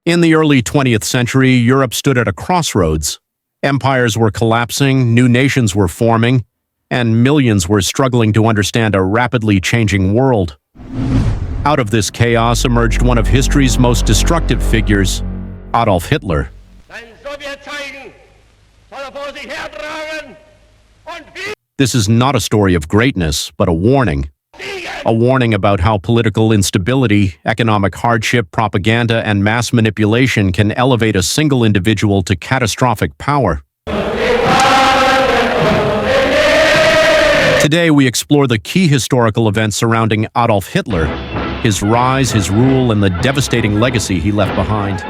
In the early 20th century, Europe stood at a crossroads. Empires were collapsing, new nations were forming, and millions were struggling to understand a rapidly changing world. Out of this chaos emerged one of history's most destructive figures, Adolf Hitler. This is not a story of greatness, but a warning. A warning about how political instability, economic hardship, propaganda, and mass manipulation can elevate a single individual to catastrophic power. Today, we explore the key historical events surrounding Adolf Hitler, his rise, his rule, and the devastating legacy he left behind.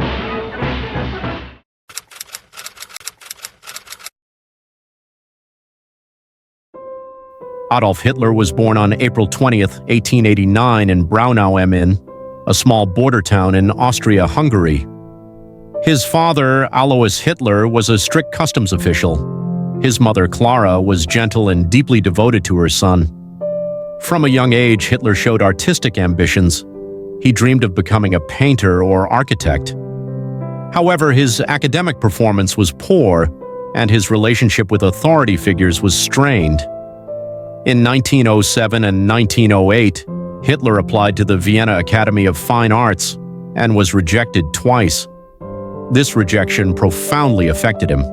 Adolf Hitler was born on April 20th, 1889 in Braunau am Inn, a small border town in Austria-Hungary. His father, Alois Hitler, was a strict customs official. His mother, Clara, was gentle and deeply devoted to her son. From a young age, Hitler showed artistic ambitions. He dreamed of becoming a painter or architect. However, his academic performance was poor, and his relationship with authority figures was strained. In 1907 and 1908, Hitler applied to the Vienna Academy of Fine Arts and was rejected twice. This rejection profoundly affected him.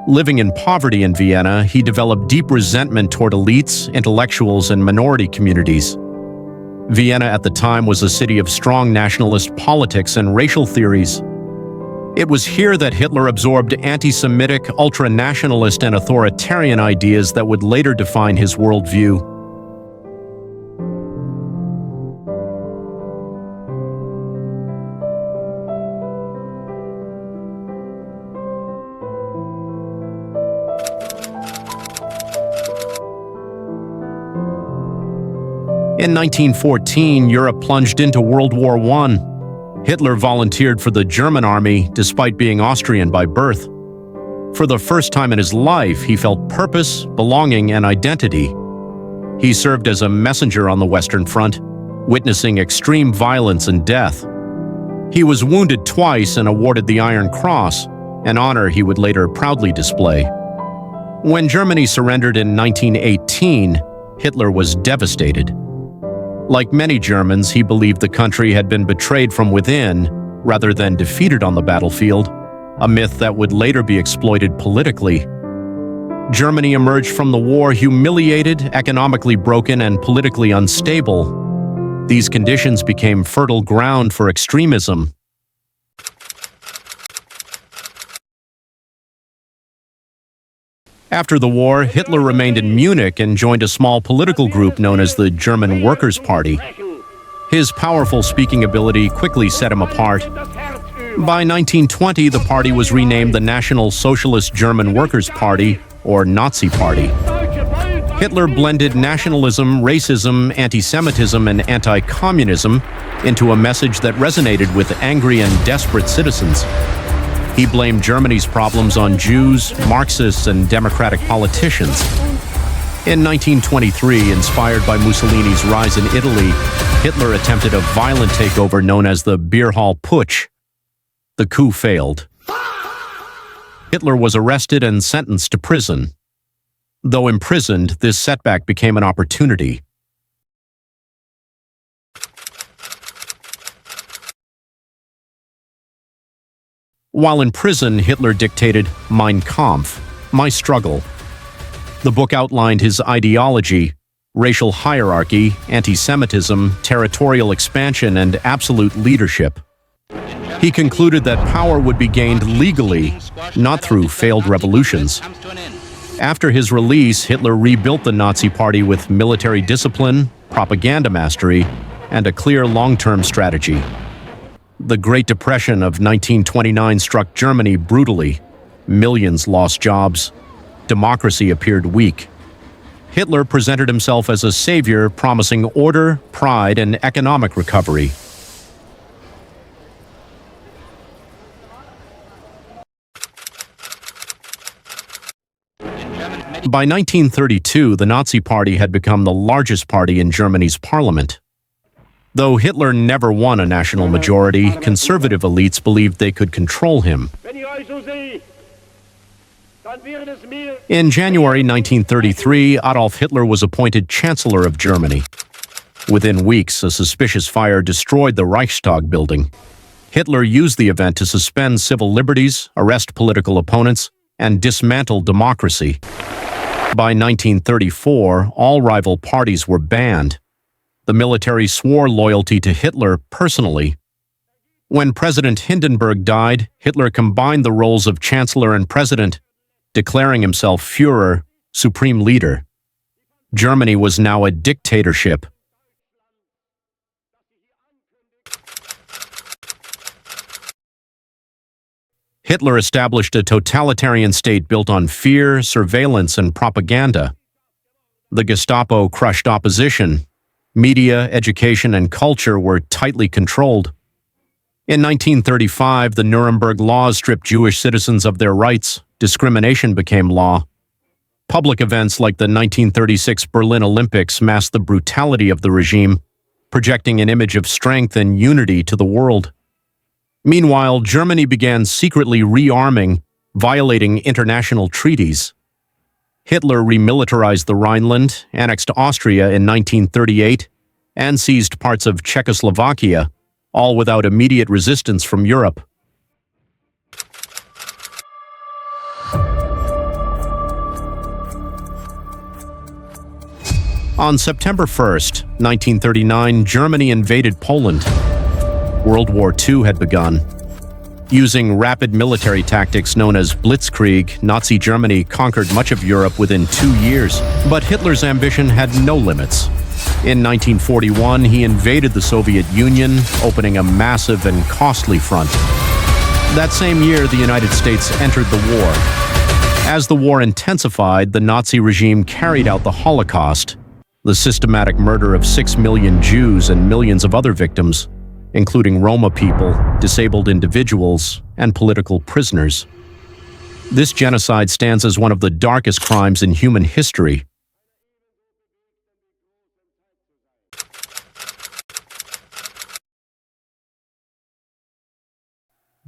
Living in poverty in Vienna, he developed deep resentment toward elites, intellectuals, and minority communities. Vienna at the time was a city of strong nationalist politics and racial theories. It was here that Hitler absorbed anti-Semitic, ultra-nationalist, and authoritarian ideas that would later define his worldview. In 1914, Europe plunged into World War I. Hitler volunteered for the German army despite being Austrian by birth. For the first time in his life, he felt purpose, belonging, and identity. He served as a messenger on the Western Front, witnessing extreme violence and death. He was wounded twice and awarded the Iron Cross, an honor he would later proudly display. When Germany surrendered in 1918, Hitler was devastated. Like many Germans, he believed the country had been betrayed from within rather than defeated on the battlefield, a myth that would later be exploited politically. Germany emerged from the war humiliated, economically broken, and politically unstable. These conditions became fertile ground for extremism. After the war, Hitler remained in Munich and joined a small political group known as the German Workers' Party. His powerful speaking ability quickly set him apart. By 1920, the party was renamed the National Socialist German Workers' Party, or Nazi Party. Hitler blended nationalism, racism, anti-Semitism, and anti-communism into a message that resonated with angry and desperate citizens. He blamed Germany's problems on Jews, Marxists, and democratic politicians. In 1923, inspired by Mussolini's rise in Italy, Hitler attempted a violent takeover known as the Beer Hall Putsch. The coup failed. Hitler was arrested and sentenced to prison. Though imprisoned, this setback became an opportunity. While in prison, Hitler dictated Mein Kampf, My Struggle. The book outlined his ideology, racial hierarchy, anti-Semitism, territorial expansion, and absolute leadership. He concluded that power would be gained legally, not through failed revolutions. After his release, Hitler rebuilt the Nazi Party with military discipline, propaganda mastery, and a clear long-term strategy. The Great Depression of 1929 struck Germany brutally. Millions lost jobs. Democracy appeared weak. Hitler presented himself as a savior, promising order, pride, and economic recovery. By 1932, the Nazi Party had become the largest party in Germany's parliament. Though Hitler never won a national majority, conservative elites believed they could control him. In January 1933, Adolf Hitler was appointed Chancellor of Germany. Within weeks, a suspicious fire destroyed the Reichstag building. Hitler used the event to suspend civil liberties, arrest political opponents, and dismantle democracy. By 1934, all rival parties were banned. The military swore loyalty to Hitler personally. When President Hindenburg died, Hitler combined the roles of Chancellor and President, declaring himself Führer, supreme leader. Germany was now a dictatorship. Hitler established a totalitarian state built on fear, surveillance, and propaganda. The Gestapo crushed opposition. Media, education, and culture were tightly controlled. In 1935, the Nuremberg Laws stripped Jewish citizens of their rights. Discrimination became law. Public events like the 1936 Berlin Olympics masked the brutality of the regime, projecting an image of strength and unity to the world. Meanwhile, Germany began secretly rearming, violating international treaties. Hitler remilitarized the Rhineland, annexed Austria in 1938, and seized parts of Czechoslovakia, all without immediate resistance from Europe. On September 1st, 1939, Germany invaded Poland. World War II had begun. Using rapid military tactics known as blitzkrieg, Nazi Germany conquered much of Europe within 2 years. But Hitler's ambition had no limits. In 1941, he invaded the Soviet Union, opening a massive and costly front. That same year, the United States entered the war. As the war intensified, the Nazi regime carried out the Holocaust, the systematic murder of 6 million Jews and millions of other victims, including Roma people, disabled individuals, and political prisoners. This genocide stands as one of the darkest crimes in human history.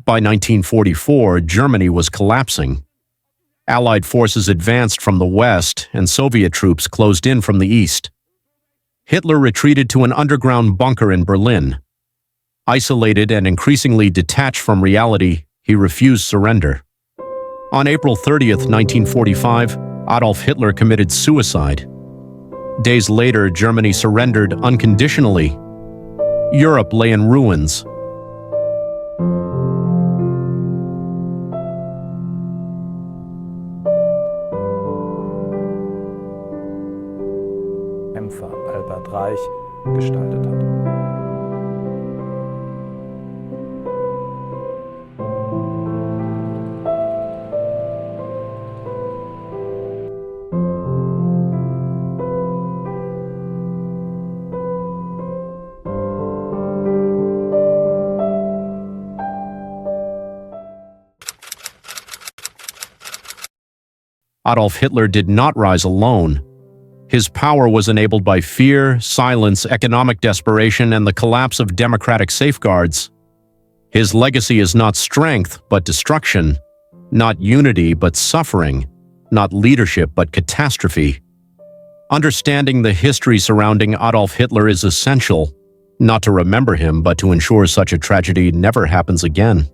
By 1944, Germany was collapsing. Allied forces advanced from the west, and Soviet troops closed in from the east. Hitler retreated to an underground bunker in Berlin. Isolated and increasingly detached from reality, he refused surrender. On April 30th, 1945, Adolf Hitler committed suicide. Days later, Germany surrendered unconditionally. Europe lay in ruins. Albert Reich gestaltet hat. Adolf Hitler did not rise alone. His power was enabled by fear, silence, economic desperation, and the collapse of democratic safeguards. His legacy is not strength, but destruction, not unity, but suffering, not leadership, but catastrophe. Understanding the history surrounding Adolf Hitler is essential, not to remember him, but to ensure such a tragedy never happens again.